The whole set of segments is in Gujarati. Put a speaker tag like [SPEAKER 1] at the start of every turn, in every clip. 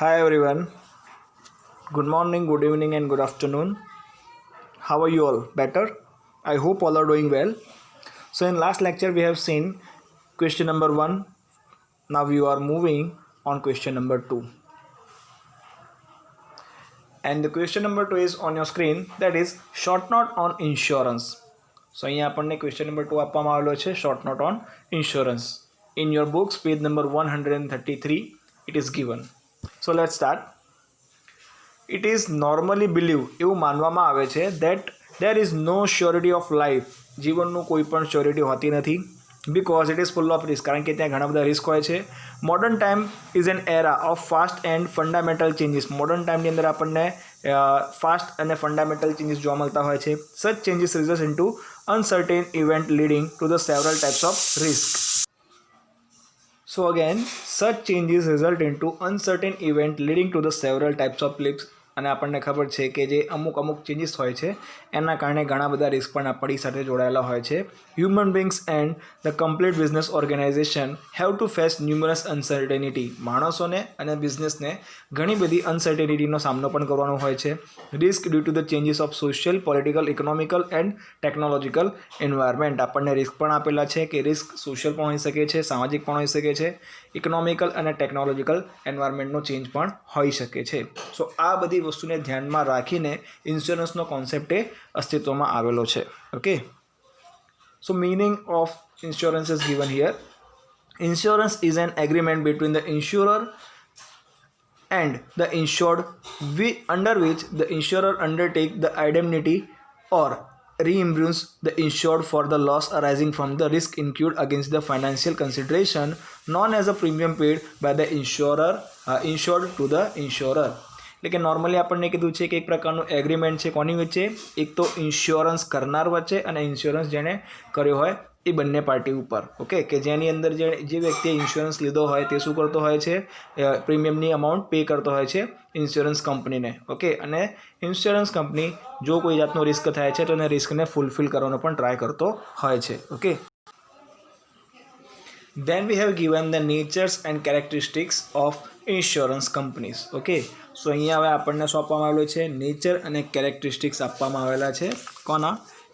[SPEAKER 1] Hi everyone. Good morning, good evening, and good afternoon. How are you all? Better? I hope all are doing well. So in last lecture we have seen question number 1. Now we are moving on question number 2. And the question number 2 is on your screen, that is short note on insurance. So અહીંયા આપણને question number 2 આપવામાં આવેલો છે, short note on insurance. In your books page number 133 it is given. So let's start. It is normally believed એવું માનવામાં આવે છે that there is no surety of life. જીવનનું કોઈ પણ surety હોતી નથી because it is full of risk, કારણ કે ત્યાં ઘણા બધા રિસ્ક હોય છે. Modern time is an era of fast and fundamental changes. Modern ટાઈમની અંદર આપણને ફાસ્ટ અને ફંડામેન્ટલ ચેન્જીસ જોવા મળતા હોય છે. Such changes result in to uncertain event leading to the several types of risk. So again, such changes result into uncertain event leading to the several types of risks. અને આપણને ખબર છે કે જે અમુક ચેન્જીસ હોય છે એના કારણે ઘણા બધા રિસ્ક પણ આપણી સાથે જોડાયેલા હોય છે. Human beings and the complete business organisation have to face numerous uncertainty. માણસોને અને બિઝનેસને ઘણી બધી અનસર્ટેનિટીનો સામનો પણ કરવાનો હોય છે. Risk due to the changes of social, political, economical and technological environment. આપણને રિસ્ક પણ આપેલા છે કે રિસ્ક સોશિયલ પણ હોઈ શકે છે, સામાજિક પણ હોઈ શકે છે, ઇકોનોમિકલ અને ટેકનોલોજીકલ એન્વાયરમેન્ટનો ચેન્જ પણ હોઈ શકે છે. સો આ બધી વસ્તુને ધ્યાનમાં રાખીને ઇન્સ્યોરન્સનો કોન્સેપ્ટ એ અસ્તિત્વમાં આવેલો છે. Okay, so meaning of insurance is given here. Insurance is an agreement between the insurer and the insured under which the insurer undertake the indemnity or reimburse the insured for the loss arising from the risk incurred against the financial consideration known as a premium paid by the insured to the insurer. એટલે કે નોર્મલી આપણને કીધું છે કે એક પ્રકારનું એગ્રીમેન્ટ છે કોની વચ્ચે? એક તો ઇન્સ્યોરન્સ કરનાર વચ્ચે અને ઇન્સ્યોરન્સ જેણે કર્યો હોય એ બંને પાર્ટી ઉપર. ઓકે, કે જેની અંદર જે વ્યક્તિએ ઇન્સ્યોરન્સ લીધો હોય તે શું કરતો હોય છે? પ્રીમિયમની અમાઉન્ટ પે કરતો હોય છે ઇન્સ્યોરન્સ કંપનીને. ઓકે, અને ઇન્સ્યોરન્સ કંપની જો કોઈ જાતનો રિસ્ક થાય છે તો એને રિસ્કને ફૂલફિલ કરવાનો પણ ટ્રાય કરતો હોય છે. Okay, then we have given the natures and characteristics of insurance companies. Okay, so અહીંયા હવે આપણને શું આપવામાં આવેલું છે? નેચર અને કેરેક્ટરિસ્ટિક્સ આપવામાં આવેલા છે કોના?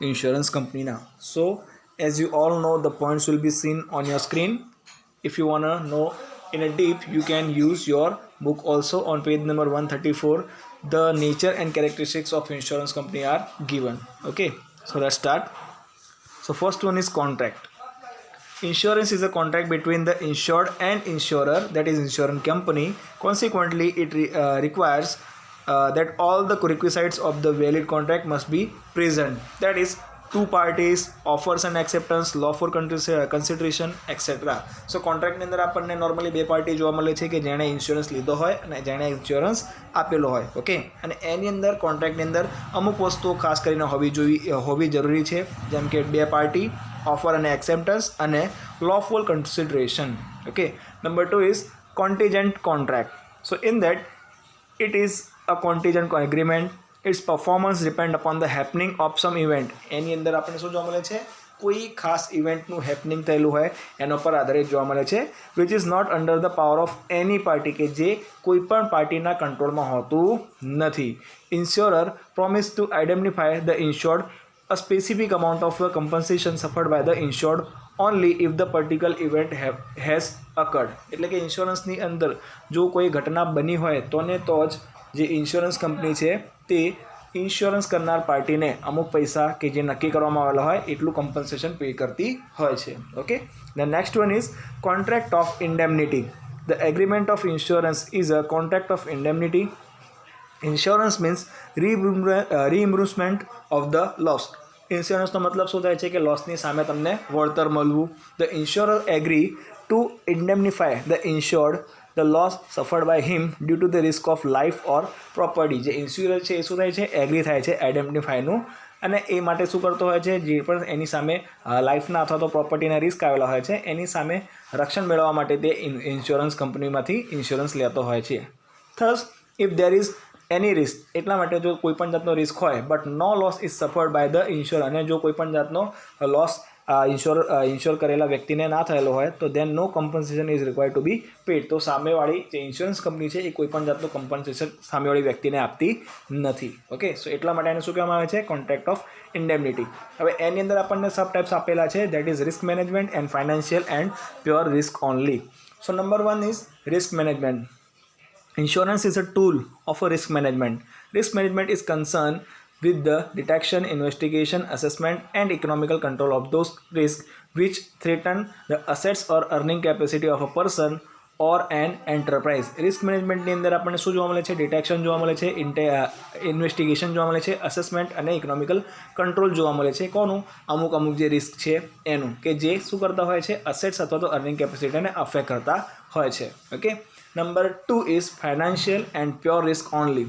[SPEAKER 1] ઇન્સ્યોરન્સ કંપનીના. સો as you all know, the points will be seen on your screen. If you want to know in a deep, you can use your book also. On page number 134 the nature and characteristics of insurance company are given. Okay, so let's start. So first one is contract. Insurance is a contract between the insured and insurer, that is insurance company. Consequently, it requires that all the requisites of the valid contract must be present. That is, two parties, offers and acceptance, law for consideration, etc. સો કોન્ટ્રાક્ટની અંદર આપણને નોર્મલી બે પાર્ટી જોવા મળે છે કે જેણે ઇન્સ્યોરન્સ લીધો હોય અને જેણે ઇન્સ્યોરન્સ આપેલો હોય. ઓકે, અને એની અંદર કોન્ટ્રાક્ટની અંદર અમુક વસ્તુઓ ખાસ કરીને હોવી જરૂરી છે, જેમ કે બે પાર્ટી, ઓફર અને એક્સેપ્ટન્સ અને lawful consideration. Okay, number 2 is contingent contract. So in that, it is a contingent agreement. Its performance depend upon the happening of some event. એની અંદર આપણે શું જોવા મળે છે? કોઈ ખાસ ઇવેન્ટનું હેપનિંગ થયેલું હોય એના પર આધારિત જોવા મળે છે. Which is not under the power of any party, કે જે કોઈ પણ પાર્ટીના કંટ્રોલમાં હોતું નથી. Insurer promise to identify the insured a specific amount of compensation suffered by the insured only if the particular event has occurred. એટલે કે ઇન્સ્યોરન્સની અંદર જો કોઈ ઘટના બની હોય તો ને તો જ જે ઇન્સ્યોરન્સ કંપની છે તે ઇન્સ્યોરન્સ કરનાર પાર્ટીને અમુક પૈસા કે જે નક્કી કરવામાં આવેલા હોય એટલું કમ્પન્સેશન પે કરતી હોય છે. Okay, the next one is contract of indemnity. The agreement of insurance is a contract of indemnity. Insurance means reimbursement of the loss. ઇન્સ્યોરન્સનો મતલબ શું થાય છે? કે લોસની સામે તમને વળતર મળવું. The insurer agree to indemnify the insured the loss suffered by him due to the risk of life or property. જે ઇન્સ્યોરર છે એ શું થાય છે? એગ્રી થાય છે આઇડેન્ટિફાયનું, અને એ માટે શું કરતો હોય છે? જે પણ એની સામે લાઈફના અથવા તો પ્રોપર્ટીના રિસ્ક આવેલા હોય છે એની સામે રક્ષણ મેળવવા માટે તે ઇન્સ્યોરન્સ કંપનીમાંથી ઇન્સ્યોરન્સ લેતો હોય છે. Thus if there is any risk, એટલા માટે જો કોઈ પણ જાતનો રિસ્ક હોય but no loss is suffered by the insurer, અને જો કોઈ પણ જાતનો લોસ ઇન્શ્યોર કરેલા વ્યક્તિને ના થયેલો હોય તો then no compensation is required to be paid. તો સામેવાળી જે ઇન્સ્યોરન્સ કંપની છે એ કોઈપણ જાતનું કમ્પન્સેશન સામેવાળી વ્યક્તિને આપતી નથી. ઓકે, સો એટલા માટે એને શું કહેવામાં આવે છે? Contract of indemnity. હવે એની અંદર આપણને સબ ટાઈપ્સ આપેલા છે, that is risk management and financial and pure risk only. So number 1 is risk management. Insurance is a tool of a risk management. Risk management is concerned with the detection, investigation, assessment, and economical control of those risks which threaten the assets or earning capacity of a person or an enterprise. Risk મેનેજમેન્ટની અંદર આપણને શું જોવા મળે છે? ડિટેક્શન જોવા મળે છે, ઇન્વેસ્ટિગેશન જોવા મળે છે, અસેસમેન્ટ અને ઇકોનોમિકલ કંટ્રોલ જોવા મળે છે. કોનું? અમુક જે રિસ્ક છે એનું, કે જે શું કરતા હોય છે? અસેટ્સ અથવા તો અર્નિંગ કેપેસિટીને અફેક્ટ કરતા હોય છે. Okay. Number 2 is financial and pure risk only.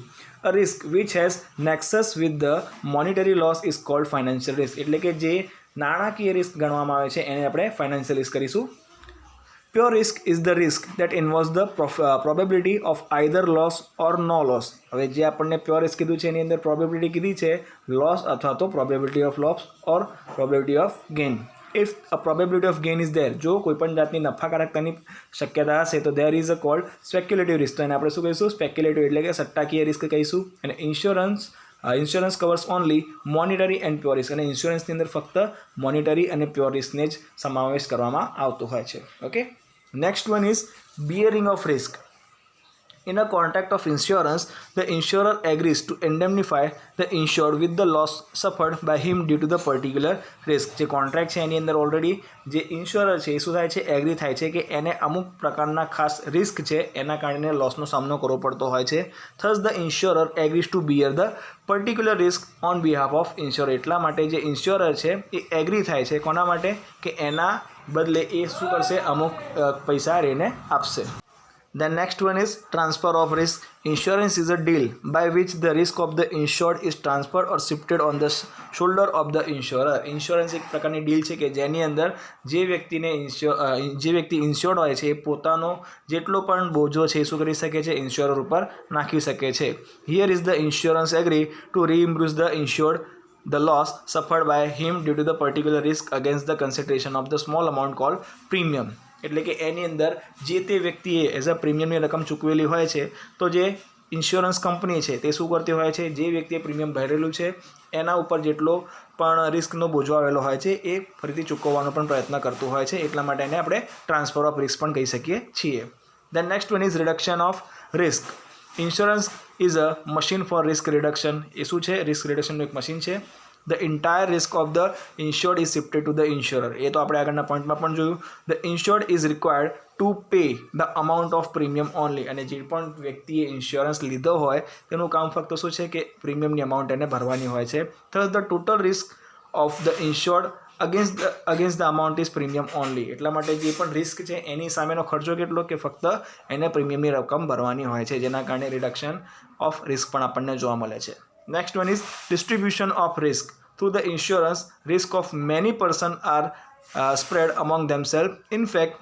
[SPEAKER 1] A risk which has nexus with the monetary loss is called financial risk. એટલે કે જે નાણાકીય રિસ્ક ગણવામાં આવે છે એને આપણે ફાઇનાન્શિયલ રિસ્ક કરીશું. Pure risk is the risk that involves the probability of either loss or no loss. હવે જે આપણને પ્યોર રિસ્ક કીધું છે એની અંદર પ્રોબેબિલિટી કીધી છે લોસ અથવા તો probability of loss or probability of gain. If a probability of gain is there, જો કોઈપણ જાતની નફાકારકતાની શક્યતા હશે તો there is a called speculative risk. તો એને આપણે શું કહીશું? સ્પેક્યુલેટિવ એટલે કે સટ્ટાકીય રિસ્ક કહીશું. અને insurance covers only monetary and pure risk. અને ઇન્સ્યોરન્સની અંદર ફક્ત મોનિટરી અને પ્યોર રિસ્કને જ સમાવેશ કરવામાં આવતો હોય છે. Okay. Next one is bearing of risk. In a contract of insurance, the insurer agrees to indemnify the insured with the loss suffered by him due to the particular risk. જે કોન્ટ્રાક્ટ છે એની અંદર ઓલરેડી જે ઇન્સ્યોરર છે એ શું થાય છે? એગ્રી થાય છે કે એને અમુક પ્રકારના ખાસ રિસ્ક છે એના કારણે લોસનો સામનો કરવો પડતો હોય છે. Thus the insurer agrees to bear the particular risk on behalf of insurer. એટલા માટે જે ઇન્સ્યોરર છે એ એગ્રી થાય છે કોના માટે? કે એના બદલે એ શું કરશે? અમુક પૈસા એને આપશે. The next one is transfer of risk. Insurance is a deal by which the risk of the insured is transferred or shifted on the shoulder of the insurer. Insurance એક પ્રકારની ડીલ છે કે જેની અંદર જે વ્યક્તિ ઇન્સ્યોર્ડ હોય છે એ પોતાનો જેટલો પણ બોજો છે એ શું કરી શકે છે? ઇન્સ્યોરર ઉપર નાખી શકે છે. Here is the insurance agree to reimburse the insured the loss suffered by him due to the particular risk against the consideration of the small amount called premium. એટલે કે એની અંદર જે તે વ્યક્તિએ એઝ અ પ્રીમિયમની રકમ ચૂકવેલી હોય છે તો જે ઇન્સ્યોરન્સ કંપની છે તે શું કરતી હોય છે? જે વ્યક્તિએ પ્રીમિયમ ભરેલું છે એના ઉપર જેટલો પણ રિસ્કનો બોજો આવેલો હોય છે એ ફરીથી ચૂકવવાનો પણ પ્રયત્ન કરતું હોય છે. એટલા માટે એને આપણે ટ્રાન્સફર ઓફ રિસ્ક પણ કહી શકીએ છીએ. Then next one is reduction of risk. Insurance is a machine for risk reduction. એ શું છે? રિસ્ક રિડક્શનનું એક મશીન છે. The entire risk of the insured is shifted to the insurer. એ તો આપણે આગળના પોઈન્ટમાં પણ જોયું. The insured is required to pay the amount of premium only. અને જે પણ વ્યક્તિએ ઇન્સ્યોરન્સ લીધો હોય તેનું કામ ફક્ત શું છે? કે પ્રીમિયમની અમાઉન્ટ એને ભરવાની હોય છે. Thus the total risk of the insured against the amount is premium only. એટલા માટે જે પણ રિસ્ક છે એની સામેનો ખર્ચો કેટલો? કે ફક્ત એને પ્રીમિયમની રકમ ભરવાની હોય છે, જેના કારણે રિડક્શન ઓફ રિસ્ક પણ આપણને જોવા મળે છે. Next one is distribution of risk. Through the insurance, risk of many persons are spread among themselves. In fact,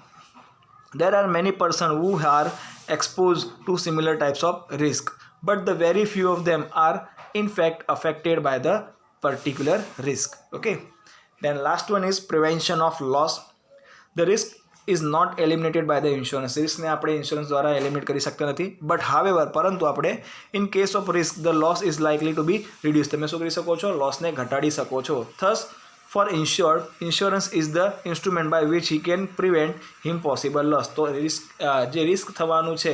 [SPEAKER 1] there are many persons who are exposed to similar types of risk, but the very few of them are in fact affected by the particular risk. Okay. Then last one is prevention of loss. The risk is not eliminated by the insurance. રિસ્કને આપણે ઇન્સ્યોરન્સ દ્વારા એલિમિનેટ કરી શકતા નથી. બટ હાવેવર પરંતુ આપણે in case of risk the loss is likely to be reduce. તમે શું કરી શકો છો? લોસને ઘટાડી શકો છો. Thus for insured insurance is the instrument by which he can prevent him possible loss. તો જે રિસ્ક થવાનું છે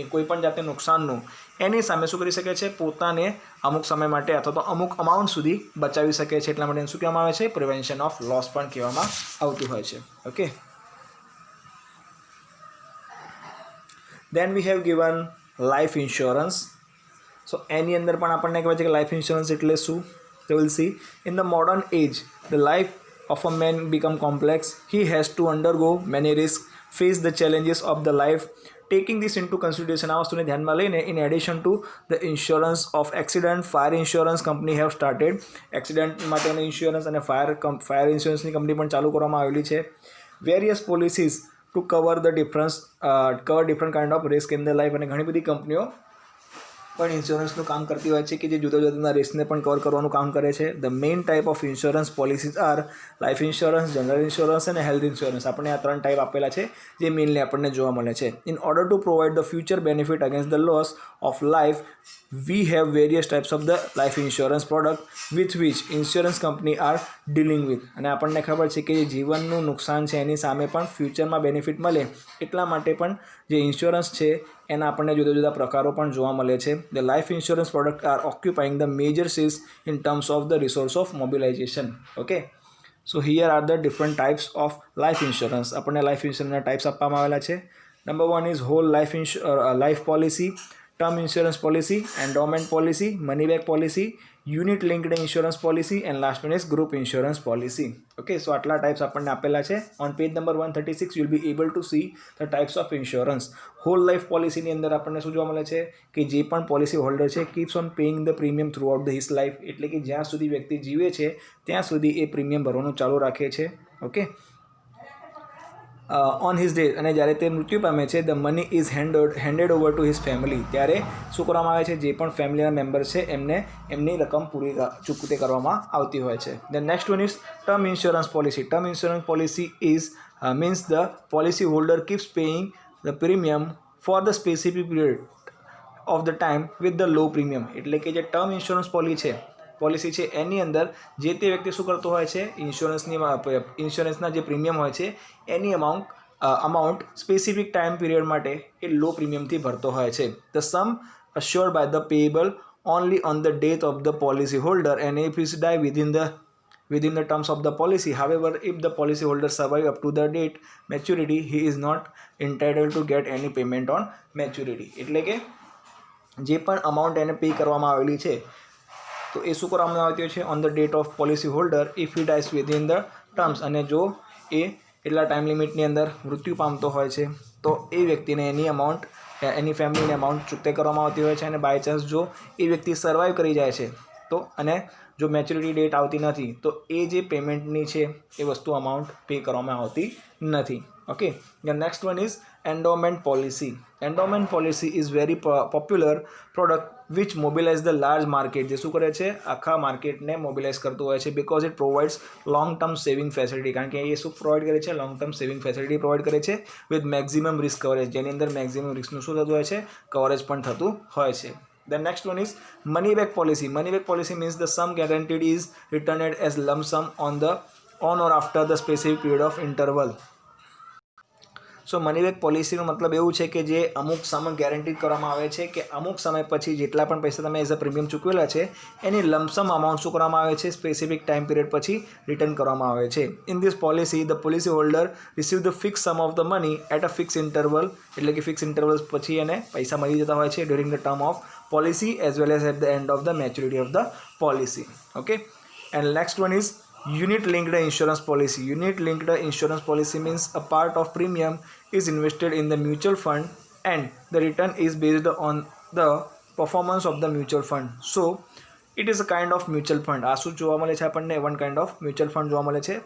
[SPEAKER 1] એ કોઈપણ જાતનું નુકસાનનું એની સામે શું કરી શકે છે? પોતાને અમુક સમય માટે અથવા તો અમુક અમાઉન્ટ સુધી બચાવી શકે છે. એટલા માટે શું કહેવામાં આવે છે? પ્રિવેન્શન ઓફ લોસ પણ કહેવામાં આવતું હોય છે. Okay. Then we have given life insurance. So એની અંદર પણ આપણને કહેવાય છે કે લાઈફ ઇન્સ્યોરન્સ એટલે શું? તો we'll see. In the modern age, the life of a man become complex. He has to undergo many risks, face the challenges of the life. Taking this into consideration, આ વસ્તુને ધ્યાનમાં લઈને in addition to the insurance of accident, fire insurance company have started. Accident માટેનું ઇન્સ્યોરન્સ અને ફાયર ઇન્સ્યોરન્સની કંપની પણ ચાલુ કરવામાં આવેલી છે. Various policies to cover different kind of risk in the life. અને ઘણી બધી કંપનીઓ પણ ઇન્સ્યોરન્સનું કામ કરતી હોય છે કે જે જુદા જુદા રિસ્કને પણ કવર કરવાનું કામ કરે છે. The main type of insurance policies are life insurance, general insurance અને હેલ્થ ઇન્સ્યોરન્સ. આપણે આ 3 ટાઈપ આપેલા છે જે મેઇનલી આપણને જોવા મળે છે. In order to provide the future benefit against the loss of life we have various types of the life insurance product with which insurance company are dealing with. અને આપણને ખબર છે કે જે જીવનનું નુકસાન છે એની સામે પણ ફ્યુચરમાં બેનિફિટ મળે એટલા માટે પણ જે ઇન્સ્યોરન્સ છે એના આપણને જુદા જુદા પ્રકારો પણ જોવા મળે છે. The life insurance product are occupying the major seas in terms of the resource of mobilisation. Okay, so here are the different types of life insurance. આપણને લાઈફ ઇન્સ્યોરન્સના ટાઈપ્સ આપવામાં આવેલા છે. Number 1 is whole life policy, term insurance policy, endowment policy, money back policy, unit linked insurance policy, and last one is group insurance policy. Okay, so આટલા ટાઈપ્સ આપણને આપેલા છે. On page number 136 you'll be able to see the types of insurance. Hall life પોલિસીની અંદર આપણને શું જોવા મળે છે કે જે પણ પોલિસી હોલ્ડર છે keeps on paying the premium through out the his life, એટલે કે જ્યાં સુધી વ્યક્તિ જીવે છે ત્યાં સુધી એ પ્રીમિયમ ભરવાનું ચાલુ રાખે છે. ઓકે, ઓન હિઝ ડેથ, અને જ્યારે તે મૃત્યુ પામે છે the money is handed over to his family, ત્યારે શું કરવામાં આવે છે જે પણ ફેમિલીના મેમ્બર છે એમને એમની રકમ પૂરી ચૂકવણી કરવામાં આવતી હોય છે. The next one is term insurance policy. Term insurance policy is means the policy holder keeps paying the premium for the specific period of the time with the low premium, એટલે કે જે ટર્મ ઇન્સ્યોરન્સ પોલિસી છે એની અંદર જે તે વ્યક્તિ શું કરતો હોય છે ઇન્સ્યોરન્સના જે પ્રીમિયમ હોય છે એની અમાઉન્ટ સ્પેસિફિક ટાઈમ પીરિયડ માટે એ લો પ્રીમિયમથી ભરતો હોય છે. The sum assured by the payable only on the death of the policy holder and if he die within the terms of the policy. However, if the policy holder survive up to the date maturity, he is not entitled to get any payment on maturity. એટલે કે જે પણ અમાઉન્ટ એને પે કરવામાં આવેલી છે તો એ શું કરવામાં આવતી હોય છે on the date of policy holder if he dyes within the terms, અને જો એ એટલા ટાઈમ લિમિટની અંદર મૃત્યુ પામતો હોય છે તો એ વ્યક્તિને એની અમાઉન્ટ એની ફેમિલીને અમાઉન્ટ ચૂકતે કરવામાં આવતી હોય છે. અને બાય ચાન્સ જો એ વ્યક્તિ સર્વાઈવ કરી જાય છે તો અને જો મેચ્યોરિટી ડેટ આવતી નથી તો એ જે પેમેન્ટની છે એ વસ્તુ અમાઉન્ટ પે કરવામાં આવતી નથી. Okay, the next one is endowment policy. Endowment policy is very popular product which mobilize the large market. જે શું કરે છે આખા માર્કેટને મોબિલાઇઝ કરતું હોય છે because it provides long term saving facility. કારણ કે એ શું પ્રોવાઈડ કરે છે long term saving facility provide કરે છે વિથ મેક્સિમમ રિસ્ક કવરેજ, જેની અંદર મેક્સિમમ રિસ્કનું શું થતું હોય છે કવરેજ પણ થતું હોય છે. The next one is money back policy. Money back policy means the sum guaranteed is returned as lump sum on or after the specific period of interval. So money back પોલિસીનો મતલબ એવું છે કે જે અમુક સમ ગેરંટી કરવામાં આવે છે કે અમુક સમય પછી જેટલા પણ પૈસા તમે એઝ અ પ્રીમિયમ ચૂકવેલા છે એની લમસમ અમાઉન્ટ શું કરવામાં આવે છે સ્પેસિફિક ટાઈમ પીરિયડ પછી રિટર્ન કરવામાં આવે છે. In this policy the policy holder receive the fix sum of the money at a fix interval, એટલે કે ફિક્સ ઇન્ટરવલ્સ પછી એને પૈસા મળી જતા હોય છે during the term of policy as well as at the end of the maturity of the policy. Okay, and next one is unit linked insurance policy. Unit linked insurance policy means a part of premium is invested in the mutual fund and the return is based on the performance of the mutual fund. So it is a kind of mutual fund. આ શું જોવા મળે છે આપણને one kind of mutual fund જોવા મળે છે.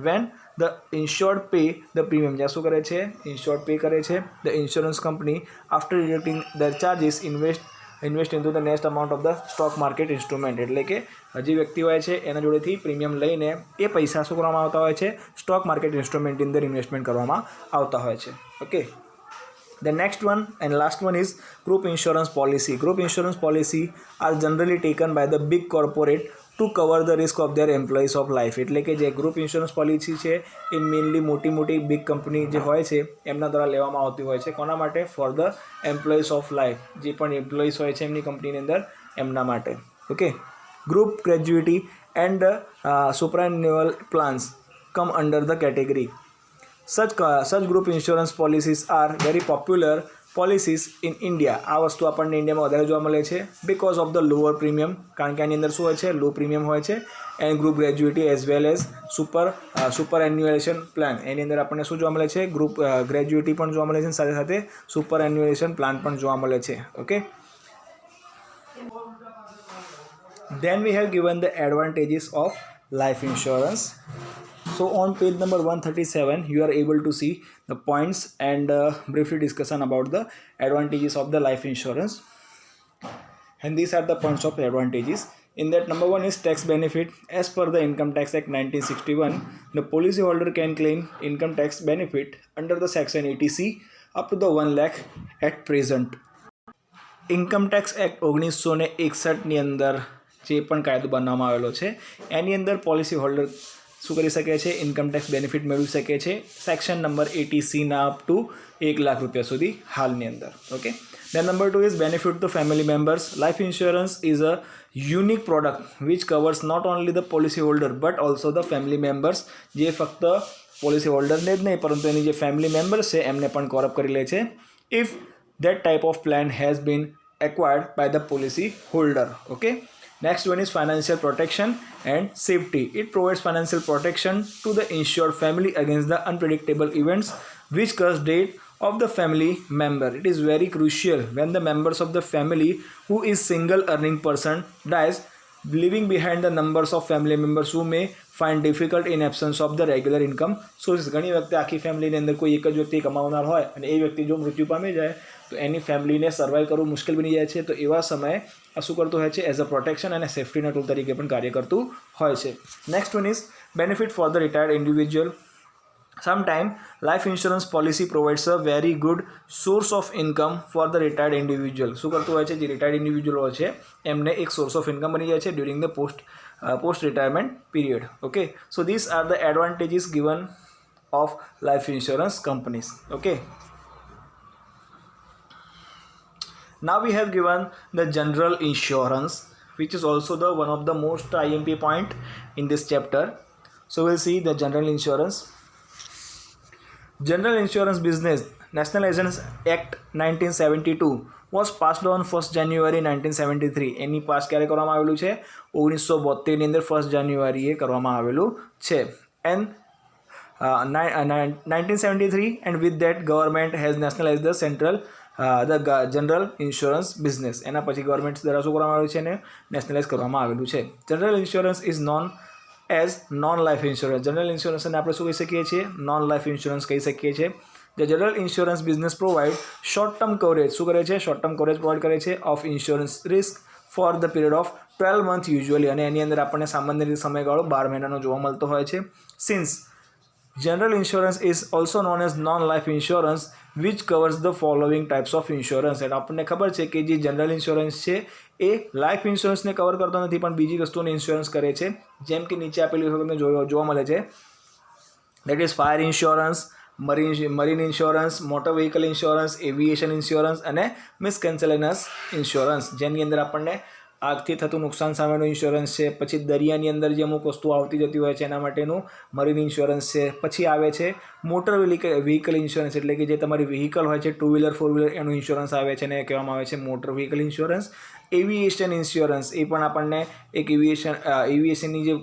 [SPEAKER 1] when the insured pay the premium, જ્યાં શું કરે છે insured pay કરે છે, the insurance company after deducting their charges invest in to the next amount of the stock market instrument, એટલે કે જે વ્યક્તિ હોય છે એના જોડેથી પ્રીમિયમ લઈને એ પૈસા શું કરવામાં આવતા હોય છે સ્ટોક માર્કેટ ઇન્સ્ટ્રુમેન્ટની અંદર ઇન્વેસ્ટમેન્ટ કરવામાં આવતા હોય છે. Okay, the next one and last one is group insurance policy. Group insurance policy are generally taken by the big corporate to cover the risk of their employees of life, એટલે કે જે ગ્રુપ ઇન્સ્યોરન્સ પોલિસી છે એ મેઇનલી મોટી બિગ કંપની જે હોય છે એમના દ્વારા લેવામાં આવતી હોય છે. કોના માટે? For the employees of life, જે પણ એમ્પ્લોઈઝ હોય છે એમની કંપનીની અંદર એમના માટે. Okay, group gratuity and superannual plans come under the category. such group insurance policies are very popular policies in India. આ વસ્તુ આપણને ઇન્ડિયામાં વધારે જોવા મળે છે because of the lower premium, કારણ કે આની અંદર શું હોય છે લો પ્રીમિયમ હોય છે, and group gratuity as well as superannuation plan. એની અંદર આપણને શું જોવા મળે છે ગ્રુપ ગ્રેજ્યુટી પણ જોવા મળે છે, સાથે સાથે સુપર એન્યુએશન પ્લાન પણ જોવા મળે છે. Okay, then we have given the advantages of life insurance. So on page number 137 you are able to see the points and briefly discussion about the advantages of the life insurance. and these are the points of advantages. In that, number one is tax benefit. As per the Income Tax Act 1961, the policyholder can claim income tax benefit under the section 80C up to the 1 lakh at present. Income tax act 1961ની અંદર જે પણ કાયદો બનાવવામાં આવેલો છે એની અંદર પોલિસી હોલ્ડર શું કરી શકે છે, ઇન્કમ ટેક્સ બેનિફિટ મેળવી શકે છે સેક્શન નંબર 80Cના અપ ટુ 1 લાખ રૂપિયા સુધી હાલની અંદર. Okay, then number 2 is benefit to family members. Life insurance is a unique product which covers not only the policy holder but also the family members. જે ફક્ત પોલિસી હોલ્ડરને જ નહીં પરંતુ એની જે ફેમિલી મેમ્બર્સ છે એમને પણ કવર કરી લે છે if that type of plan has been acquired by the policy holder. Okay, next one is financial protection and safety. It provides financial protection to the insured family against the unpredictable events which cause death of the family member. It is very crucial when the members of the family who is single earning person dies, leaving behind the numbers of family members who may find difficult in absence of the regular income sources. ઘણી વખતે આખી ફેમિલીની અંદર કોઈ એક જ વ્યક્તિ કમાવનાર હોય અને એ વ્યક્તિ જો મૃત્યુ પામી જાય તો એની ફેમિલીને સર્વાઈવ કરવું મુશ્કેલ બની જાય છે. તો એવા સમયે આ શું કરતું હોય છે, એઝ અ પ્રોટેક્શન અને સેફ્ટીના ટૂલ તરીકે પણ કાર્ય કરતું હોય છે. Next one is benefit for the retired individual. Sometimes life insurance policy provides a very good source of income for the retired individual. શું કરતું હોય છે, જે રિટાયર્ડ ઇન્ડિવિજ્યુઅલ હોય છે એમને એક સોર્સ ઓફ ઇન્કમ બની જાય છે during the post retirement period. Okay, so this are the advantages given of life insurance companies. Okay, now we have given the general insurance, which is also the one of the most IMP point in this chapter. So we'll see the general insurance. General Insurance Business Nationalization Act 1972 was passed on 1st January 1973. Any pass ક્યારે કરવામાં આવેલું છે, 1972ની અંદર 1st જાન્યુઆરીએ કરવામાં આવેલું છે. And 1973 and with that government has nationalized the general insurance business. એના પછી ગવર્મેન્ટ દ્વારા શું કરવામાં આવ્યું છે, એને નેશનલાઇઝ કરવામાં આવેલું છે. General insurance is known as non life insurance. General ઇન્સ્યોરન્સને આપણે શું કહી શકીએ છીએ, નોન લાઈફ ઇન્સ્યોરન્સ કહી શકીએ છીએ. The general insurance business provide short term coverage. શું કરે છે, શોર્ટ ટર્મ કવરેજ પ્રોવાઈડ કરે છે of insurance risk for the period of 12 month usually, અને એની અંદર આપણને સામાન્ય રીતે સમયગાળો 12 મહિનાનો જોવા મળતો હોય છે. Since general insurance is also known as non-life insurance which covers the following types of insurance. એટલે આપણને ખબર છે કે જે જનરલ ઇન્સ્યોરન્સ છે એ લાઈફ ઇન્સ્યોરન્સને કવર કરતો નથી પણ બીજી વસ્તુઓને ઇન્સ્યોરન્સ કરે છે, જેમ કે નીચે આપેલી વસ્તુ તમને જોવા મળે છે. That is fire insurance, marine insurance, motor vehicle insurance, aviation insurance અને મિસકેન્સેલેનસ ઇન્સ્યોરન્સ, જેની અંદર આપણને આગથી થતું નુકસાન સામેનું ઇન્સ્યોરન્સ છે. પછી દરિયાની અંદર જે અમુક વસ્તુઓ આવતી જતી હોય છે એના માટેનું મરીન ઇન્સ્યોરન્સ છે. પછી આવે છે મોટર વ્હીકલ ઇન્સ્યોરન્સ, એટલે કે જે તમારી વ્હીકલ હોય છે 2 વ્હીલર 4 વ્હીલર એનું ઇન્સ્યોરન્સ આવે છે અને કહેવામાં આવે છે motor vehicle insurance. Aviation insurance, એ પણ આપણને એક એવિએશનની જે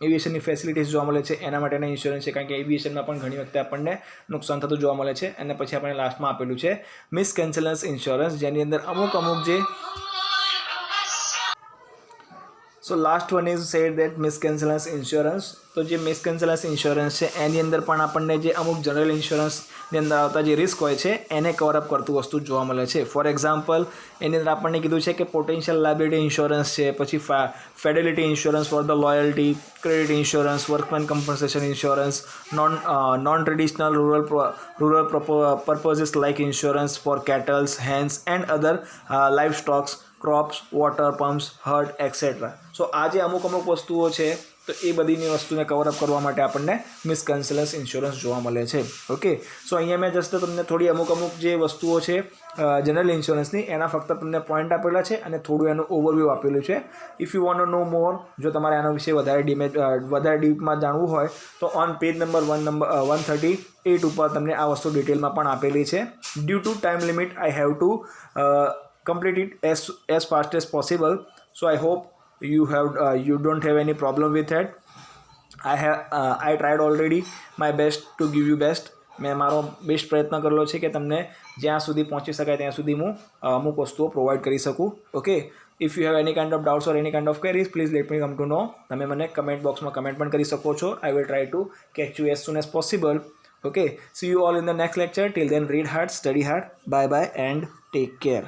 [SPEAKER 1] એવિએશનની ફેસિલિટીઝ જોવા મળે છે એના માટેના ઇન્સ્યોરન્સ છે, કારણ કે એવિએશનમાં પણ ઘણી વખતે આપણને નુકસાન થતું જોવા મળે છે. અને પછી આપણે લાસ્ટમાં આપેલું છે મિસકેન્સેલન્સ ઇન્સ્યોરન્સ, જેની અંદર અમુક જે so last one is said that miscellaneous insurance. તો જે મિસકેન્સેલન્સ ઇન્સ્યોરન્સ છે એની અંદર પણ આપણને જે અમુક જનરલ ઇન્સ્યોરન્સની અંદર આવતા જે રિસ્ક હોય છે એને કવરઅપ કરતું વસ્તુ જોવા મળે છે. ફોર એક્ઝામ્પલ, એની અંદર આપણને કીધું છે કે પોટેન્શિયલ લાયબિલિટી ઇન્સ્યોરન્સ છે, પછી fidelity insurance for the loyalty, credit insurance, workmen compensation insurance, non traditional rural purposes like insurance for cattles, hens and other life stocks, crops, water pumps, hurt etcetera. So આ જે અમુક વસ્તુઓ છે તો એ બધીની વસ્તુને કવરઅપ કરવા માટે આપણને મિસકેન્સેલન્સ ઇન્સ્યોરન્સ જોવા મળે છે. ઓકે, સો અહીંયા મેં જસ્ટ તમને થોડી અમુક જે વસ્તુઓ છે જનરલ ઇન્સ્યોરન્સની એના ફક્ત તમને પોઈન્ટ આપેલા છે અને થોડું એનું ઓવરવ્યૂ આપેલું છે. ઇફ યુ વોન્ટ ટુ નો મોર, જો તમારે આના વિશે વધારે ડીપમાં જાણવું હોય તો ઓન પેજ નંબર 138 ઉપર તમને આ વસ્તુ ડિટેલમાં પણ આપેલી છે. Due to time limit I have to complete it as fast as possible, so I hope you don't have any problem with that. I tried already my best to give you best. મેં મારો બેસ્ટ પ્રયત્ન કરેલો છે કે તમને જ્યાં સુધી પહોંચી શકાય ત્યાં સુધી હું અમુક વસ્તુઓ પ્રોવાઈડ કરી શકું. Okay, if you have any kind of doubts or any kind of queries, please let me come to know. તમે મને કમેન્ટ બોક્સમાં કમેન્ટ પણ કરી શકો છો. I will try to catch you as soon as possible. Okay, see you all in the next lecture. Till then, read hard, study hard. Bye bye and take care.